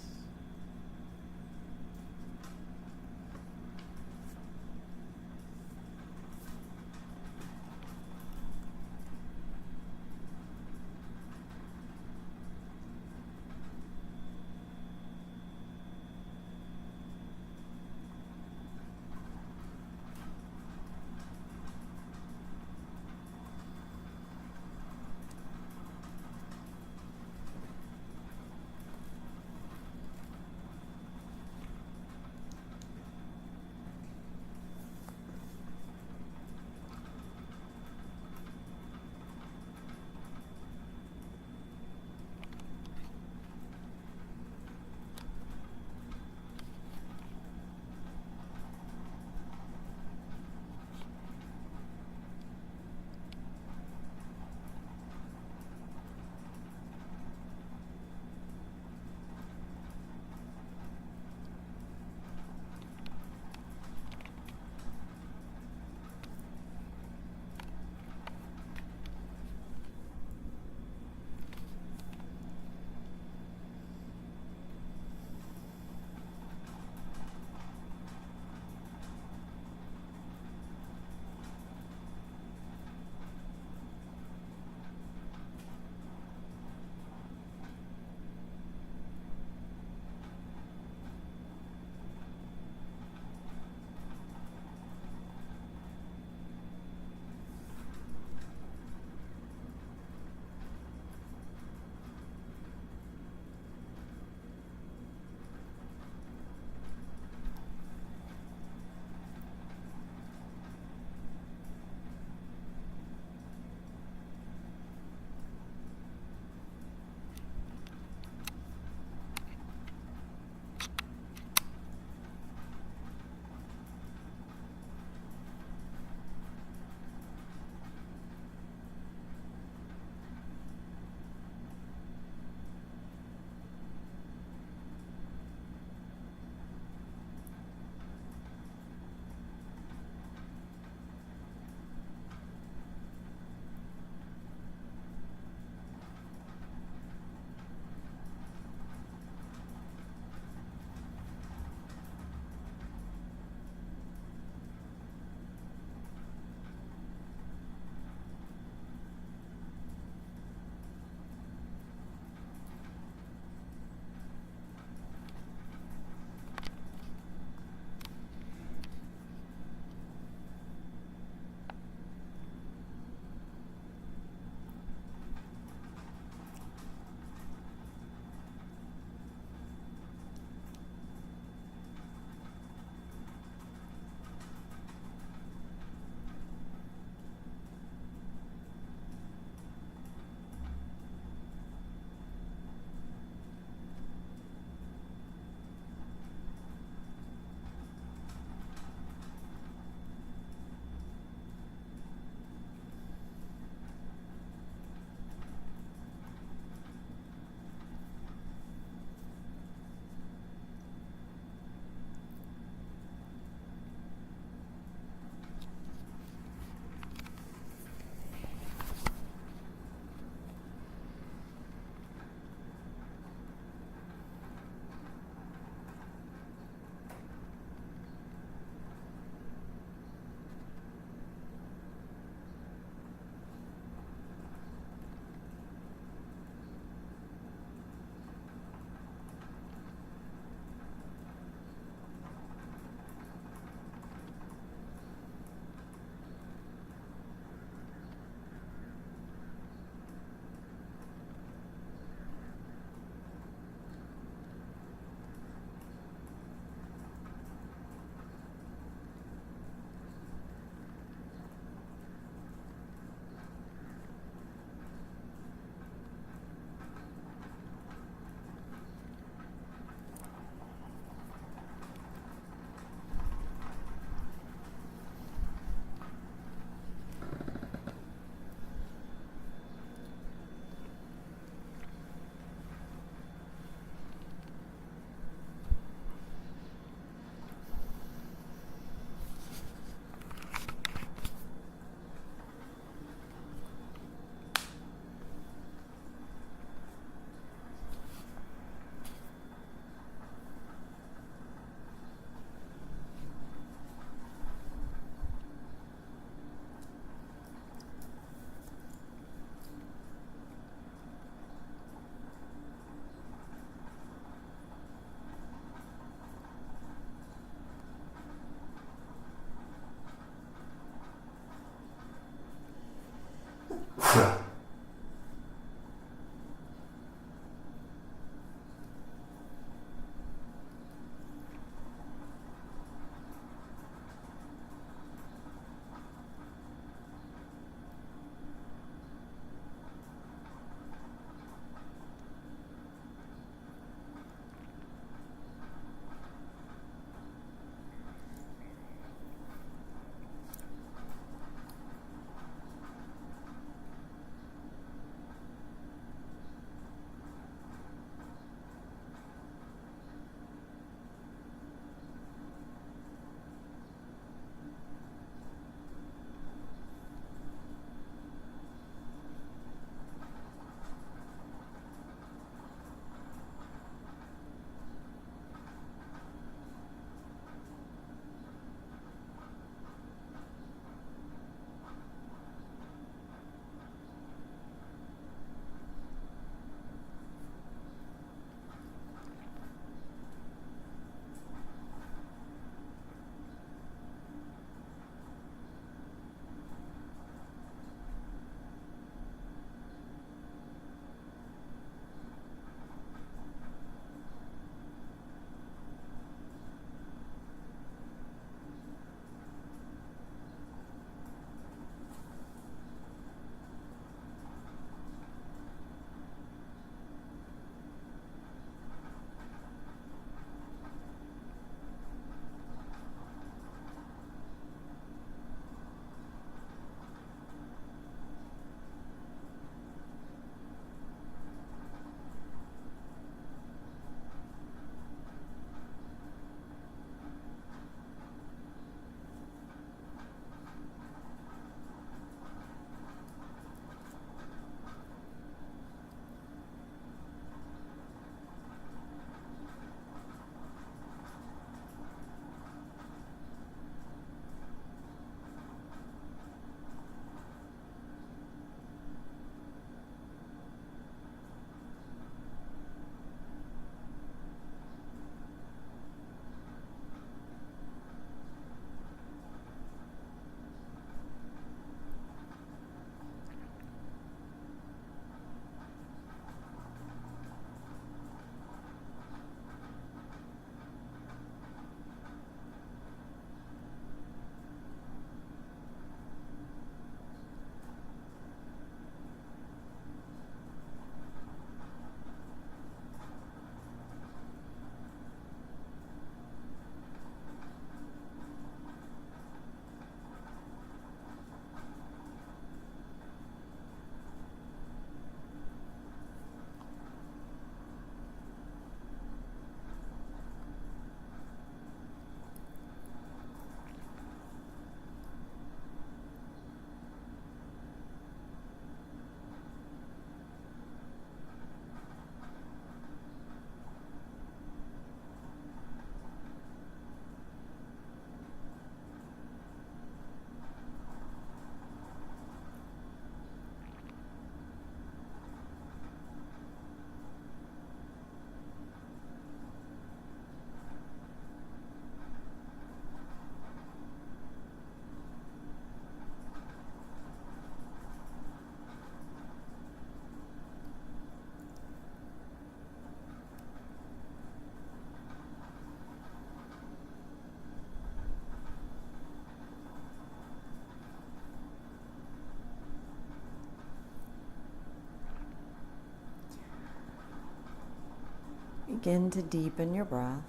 Begin to deepen your breath.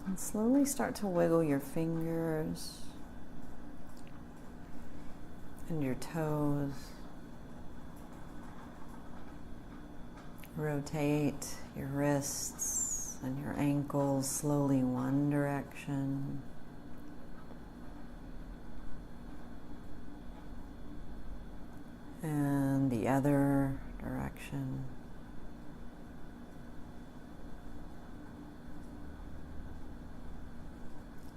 And slowly start to wiggle your fingers and your toes. Rotate your wrists and your ankles slowly one direction. And the other direction.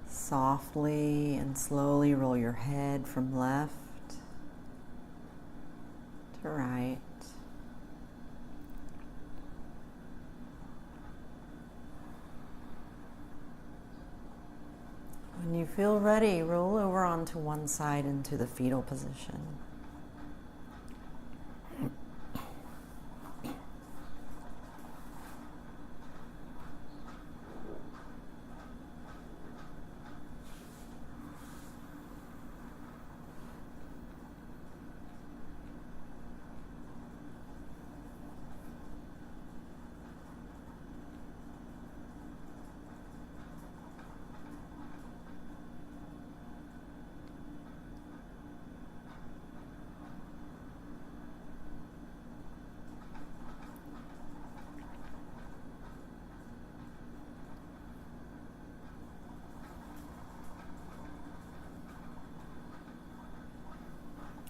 Softly and slowly roll your head from left to right. When you feel ready, roll over onto one side into the fetal position.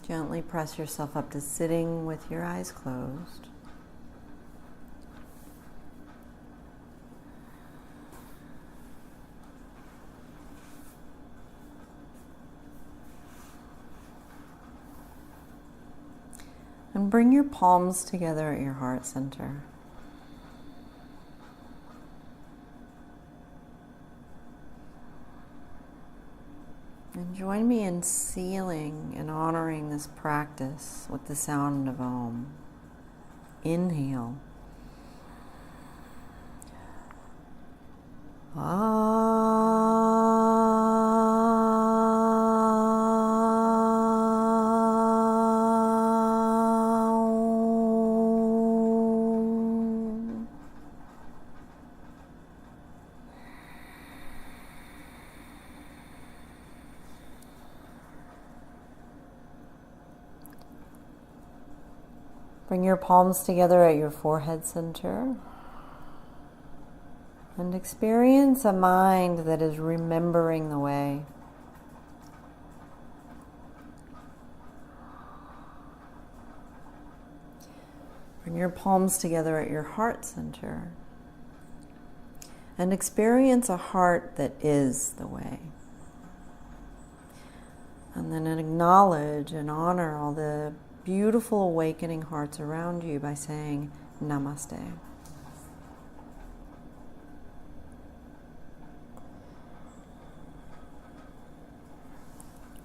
Gently press yourself up to sitting with your eyes closed. And bring your palms together at your heart center. And join me in sealing and honoring this practice with the sound of Om. Inhale. Bring your palms together at your forehead center and experience a mind that is remembering the way. Bring your palms together at your heart center and experience a heart that is the way. And then acknowledge and honor all the beautiful awakening hearts around you by saying Namaste.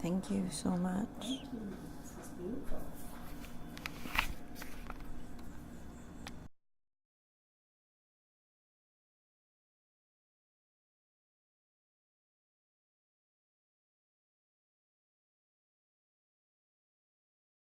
Thank you so much. Thank you. This is beautiful.